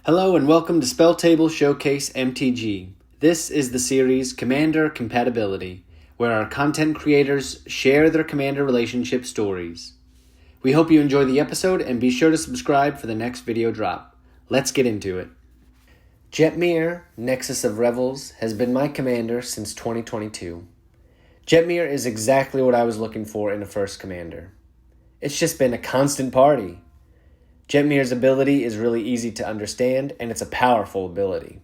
Hello and welcome to Spelltableshowcase MTG. This is the series Commander Compatibility, where our content creators share their Commander relationship stories. We hope you enjoy the episode and be sure to subscribe for the next video drop. Let's get into it. Jetmir, Nexus of Revels, has been my commander since 2022. Jetmir is exactly what I was looking for in a first commander. It's just been a constant party. Jetmir's ability is really easy to understand, and it's a powerful ability.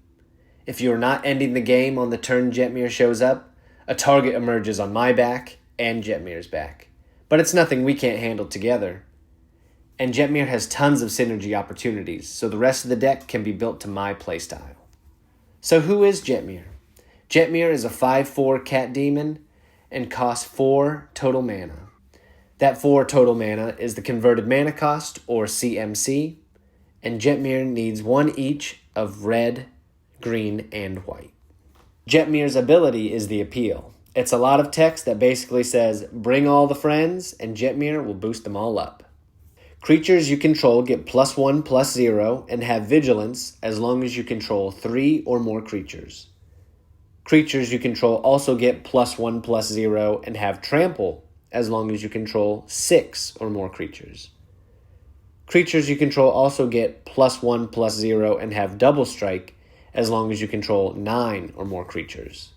If you are not ending the game on the turn Jetmir shows up, a target emerges on my back and Jetmir's back. But it's nothing we can't handle together. And Jetmir has tons of synergy opportunities, so the rest of the deck can be built to my playstyle. So who is Jetmir? Jetmir is a 5/4 cat demon and costs 4 total mana. That 4 total mana is the converted mana cost, or CMC, and Jetmir needs 1 each of red, green, and white. Jetmir's ability is the appeal. It's a lot of text that basically says, bring all the friends, and Jetmir will boost them all up. Creatures you control get +1/+0 and have vigilance as long as you control 3 or more creatures. Creatures you control also get +1/+0 and have trample as long as you control 6 or more creatures. Creatures you control also get +1/+0 and have double strike as long as you control 9 or more creatures.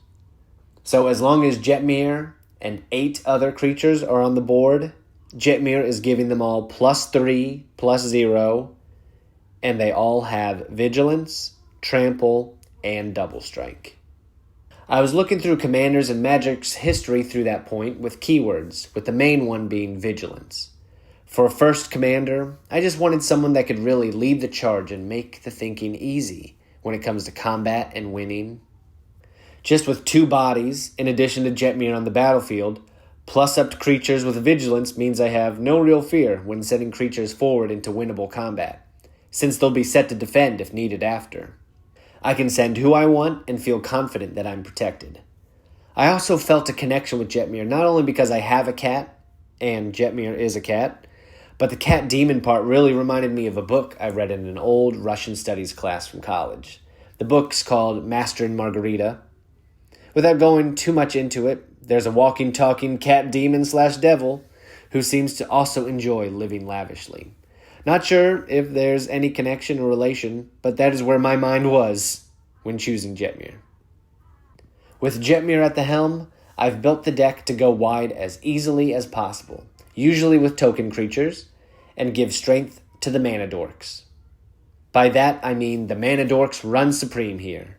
So as long as Jetmir and 8 other creatures are on the board, Jetmir is giving them all +3/+0, and they all have vigilance, trample, and double strike. I was looking through Commanders and Magic's history through that point with keywords, with the main one being vigilance. For a first commander, I just wanted someone that could really lead the charge and make the thinking easy when it comes to combat and winning. Just with 2 bodies, in addition to Jetmir on the battlefield, plus-upped creatures with vigilance means I have no real fear when sending creatures forward into winnable combat, since they'll be set to defend if needed after. I can send who I want and feel confident that I'm protected. I also felt a connection with Jetmir, not only because I have a cat, and Jetmir is a cat, but the cat demon part really reminded me of a book I read in an old Russian studies class from college. The book's called Master and Margarita. Without going too much into it, there's a walking, talking cat demon/devil who seems to also enjoy living lavishly. Not sure if there's any connection or relation, but that is where my mind was when choosing Jetmir. With Jetmir at the helm, I've built the deck to go wide as easily as possible, usually with token creatures, and give strength to the mana dorks. By that, I mean the mana dorks run supreme here.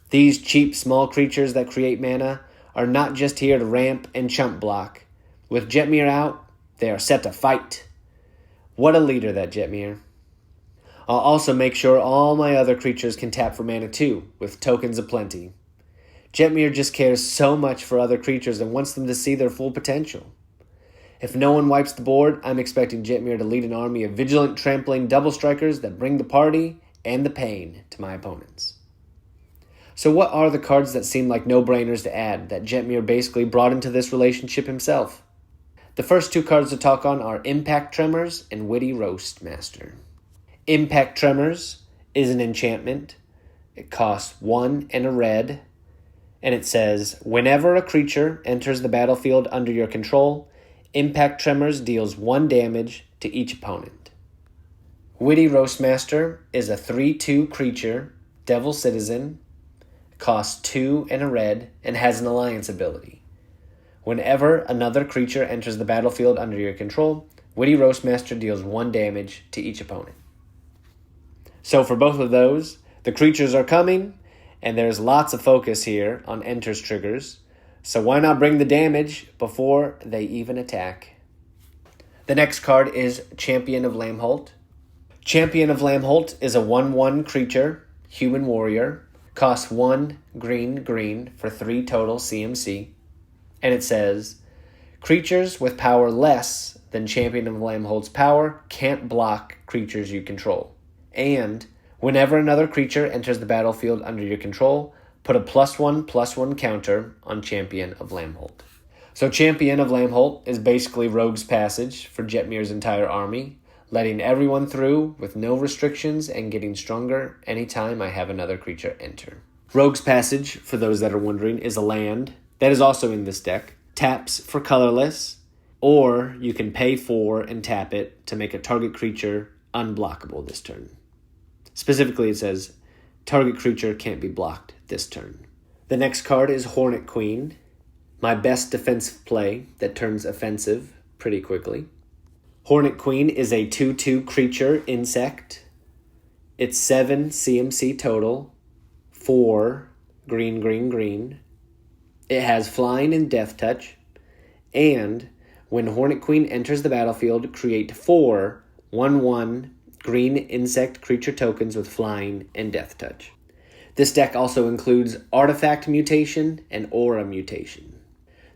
These cheap small creatures that create mana are not just here to ramp and chump block. With Jetmir out, they are set to fight. What a leader, that Jetmir. I'll also make sure all my other creatures can tap for mana too, with tokens aplenty. Jetmir just cares so much for other creatures and wants them to see their full potential. If no one wipes the board, I'm expecting Jetmir to lead an army of vigilant, trampling double strikers that bring the party and the pain to my opponents. So what are the cards that seem like no-brainers to add that Jetmir basically brought into this relationship himself? The first 2 cards to talk on are Impact Tremors and Witty Roastmaster. Impact Tremors is an enchantment. It costs 1 and a red, and it says, whenever a creature enters the battlefield under your control, Impact Tremors deals 1 damage to each opponent. Witty Roastmaster is a 3/2 creature, Devil Citizen, costs 2 and a red, and has an alliance ability. Whenever another creature enters the battlefield under your control, Witty Roastmaster deals 1 damage to each opponent. So for both of those, the creatures are coming, and there's lots of focus here on enters triggers, so why not bring the damage before they even attack? The next card is Champion of Lamholt. Champion of Lamholt is a 1/1 creature, human warrior, costs 1 green for 3 total CMC. And it says, creatures with power less than Champion of Lamholt's power can't block creatures you control. And whenever another creature enters the battlefield under your control, put a +1/+1 counter on Champion of Lamholt. So Champion of Lamholt is basically Rogue's Passage for Jetmir's entire army, letting everyone through with no restrictions and getting stronger anytime I have another creature enter. Rogue's Passage, for those that are wondering, is a land that is also in this deck. Taps for colorless, or you can pay for and tap it to make a target creature unblockable this turn. Specifically, it says target creature can't be blocked this turn. The next card is Hornet Queen, my best defensive play that turns offensive pretty quickly. Hornet Queen is a 2/2 creature insect. It's 7 CMC total, 4 green, green, green. It has flying and death touch, and when Hornet Queen enters the battlefield, create 4 1/1 green insect creature tokens with flying and death touch. This deck also includes Artifact Mutation and Aura Mutation.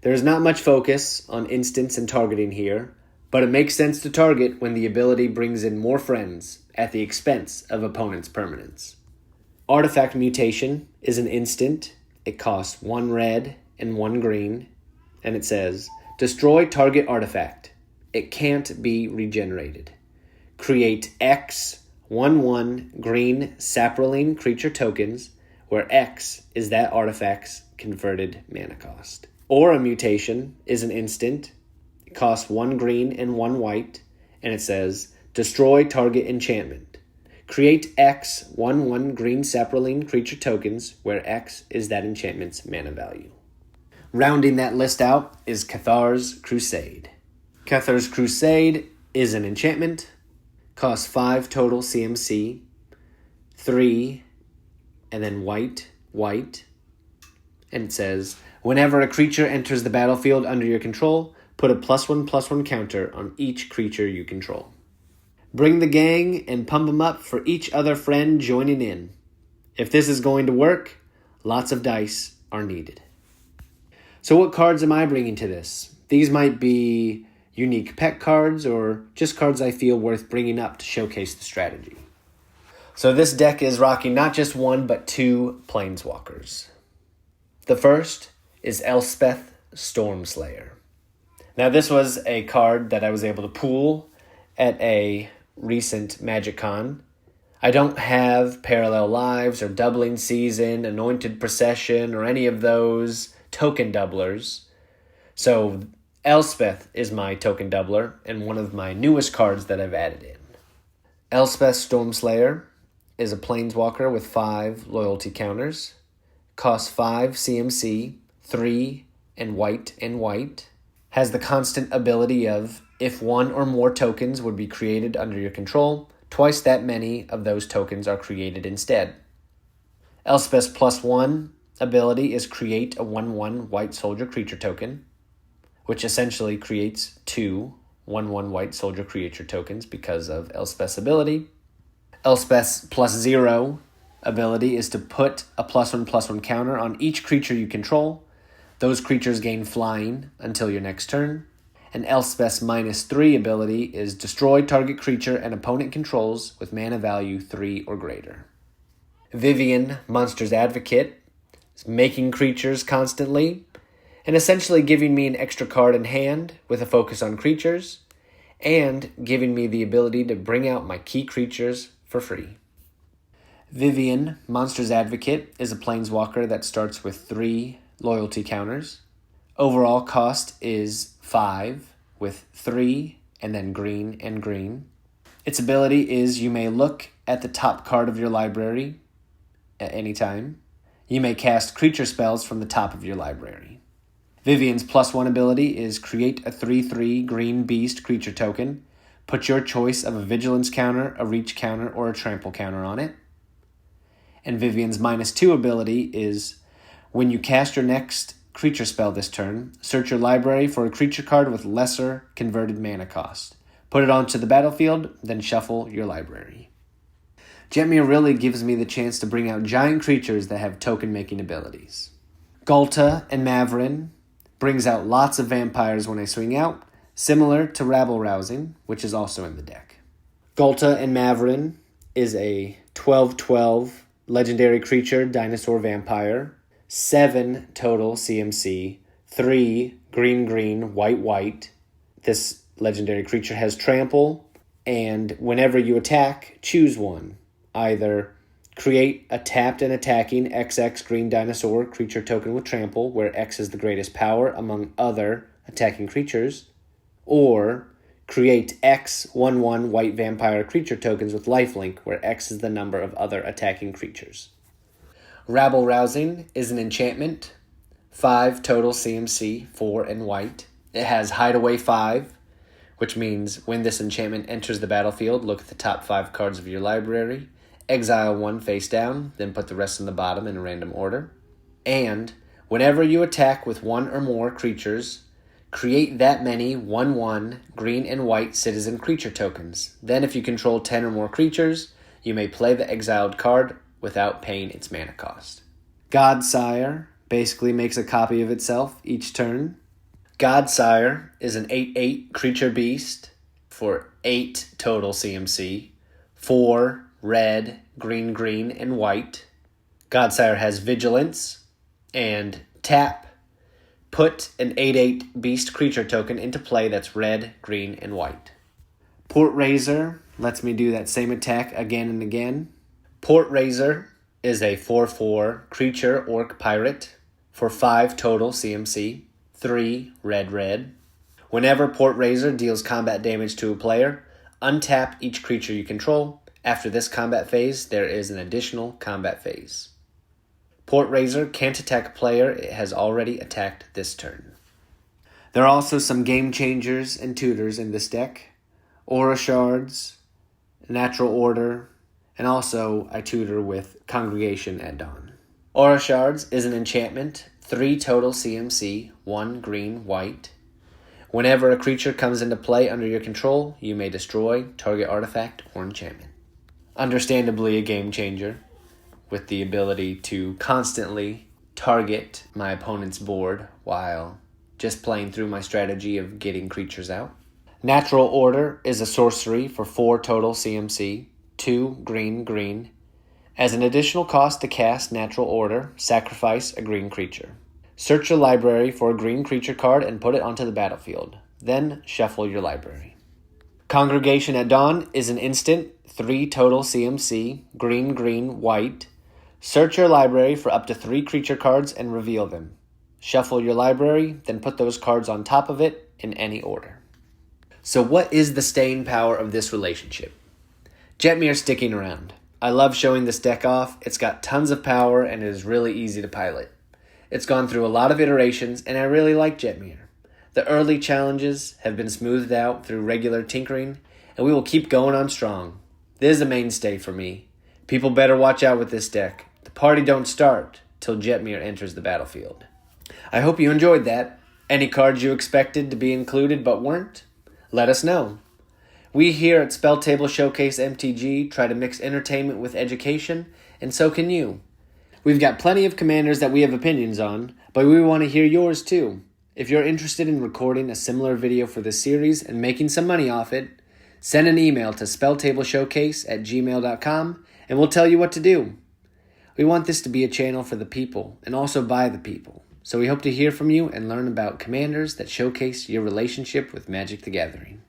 There is not much focus on instance and targeting here, but it makes sense to target when the ability brings in more friends at the expense of opponent's permanents. Artifact Mutation is an instant. It costs 1 red and 1 green, and it says, destroy target artifact. It can't be regenerated. Create X 1/1 green saproline creature tokens, where X is that artifact's converted mana cost. Aura Mutation is an instant. It costs 1 green and 1 white, and it says, destroy target enchantment. Create X 1/1 green saproline creature tokens, where X is that enchantment's mana value. Rounding that list out is Cathar's Crusade. Cathar's Crusade is an enchantment, costs 5 total CMC, 3, and then white, white, and it says, whenever a creature enters the battlefield under your control, put a +1/+1 counter on each creature you control. Bring the gang and pump them up for each other friend joining in. If this is going to work, lots of dice are needed. So what cards am I bringing to this? These might be unique pet cards or just cards I feel worth bringing up to showcase the strategy. So this deck is rocking not just 1 but 2 planeswalkers. The first is Elspeth Stormslayer. Now this was a card that I was able to pool at a recent Magic Con. I don't have Parallel Lives or Doubling Season, Anointed Procession, or any of those token doublers. So Elspeth is my token doubler and one of my newest cards that I've added in. Elspeth Stormslayer is a planeswalker with 5 loyalty counters. Costs 5 CMC, 3 and white. Has the constant ability of, if 1 or more tokens would be created under your control, twice that many of those tokens are created instead. Elspeth's +1 ability is create a 1/1 white soldier creature token, which essentially creates 2 1/1 white soldier creature tokens because of Elspeth's ability. Elspeth's +0 ability is to put a +1/+1 counter on each creature you control. Those creatures gain flying until your next turn. And Elspeth's -3 ability is destroy target creature and opponent controls with mana value 3 or greater. Vivien, Monster's Advocate, is making creatures constantly and essentially giving me an extra card in hand with a focus on creatures and giving me the ability to bring out my key creatures for free. Vivien, Monster's Advocate, is a planeswalker that starts with 3 loyalty counters. Overall cost is 5 with 3 and then green and green. Its ability is you may look at the top card of your library at any time. You may cast creature spells from the top of your library. Vivien's +1 ability is create a 3/3 green beast creature token. Put your choice of a vigilance counter, a reach counter, or a trample counter on it. And Vivien's -2 ability is when you cast your next creature spell this turn, search your library for a creature card with lesser converted mana cost. Put it onto the battlefield, then shuffle your library. Jetmir really gives me the chance to bring out giant creatures that have token-making abilities. Ghalta and Maverin brings out lots of vampires when I swing out, similar to Rabble-Rousing, which is also in the deck. Ghalta and Maverin is a 12/12 legendary creature, dinosaur vampire, 7 total CMC, 3 green, green, white. This legendary creature has trample, And whenever you attack, choose one. Either create a tapped and attacking XX green dinosaur creature token with trample, where X is the greatest power among other attacking creatures, or create X 1/1 white vampire creature tokens with lifelink, where X is the number of other attacking creatures. Rabble Rousing is an enchantment, 5 total CMC, 4 in white. It has Hideaway 5, which means when this enchantment enters the battlefield, look at the top 5 cards of your library, exile 1 face down, then put the rest in the bottom in a random order. And whenever you attack with 1 or more creatures, create that many 1/1 green and white citizen creature tokens. Then if you control 10 or more creatures, you may play the exiled card without paying its mana cost. Godsire basically makes a copy of itself each turn. Godsire is an 8/8 creature beast for 8 total CMC, 4 red, green, and white. Godsire has Vigilance and tap. Put an 8/8 beast creature token into play that's red, green, and white. Port Raiser lets me do that same attack again and again. Port Raiser is a 4/4 creature orc pirate for 5 total CMC, 3 red. Whenever Port Raiser deals combat damage to a player, untap each creature you control. After this combat phase, there is an additional combat phase. Port Raiser can't attack a player it has already attacked this turn. There are also some game changers and tutors in this deck. Aura Shards, Natural Order, and also I tutor with Congregation at Dawn. Aura Shards is an enchantment, 3 total CMC, 1 green, white. Whenever a creature comes into play under your control, you may destroy target artifact or enchantment. Understandably a game changer, with the ability to constantly target my opponent's board while just playing through my strategy of getting creatures out. Natural Order is a sorcery for 4 total CMC, 2 green. As an additional cost to cast Natural Order, sacrifice a green creature. Search your library for a green creature card and put it onto the battlefield. Then shuffle your library. Congregation at Dawn is an instant, 3 total CMC, green, white. Search your library for up to 3 creature cards and reveal them. Shuffle your library, then put those cards on top of it in any order. So what is the staying power of this relationship? Jetmir sticking around. I love showing this deck off. It's got tons of power and it is really easy to pilot. It's gone through a lot of iterations and I really like Jetmir. The early challenges have been smoothed out through regular tinkering and we will keep going on strong. This is a mainstay for me. People better watch out with this deck. The party don't start till Jetmir enters the battlefield. I hope you enjoyed that. Any cards you expected to be included but weren't? Let us know. We here at Spell Table Showcase MTG try to mix entertainment with education, and so can you. We've got plenty of commanders that we have opinions on, but we want to hear yours too. If you're interested in recording a similar video for this series and making some money off it, send an email to spelltableshowcase@gmail.com and we'll tell you what to do. We want this to be a channel for the people and also by the people. So we hope to hear from you and learn about commanders that showcase your relationship with Magic the Gathering.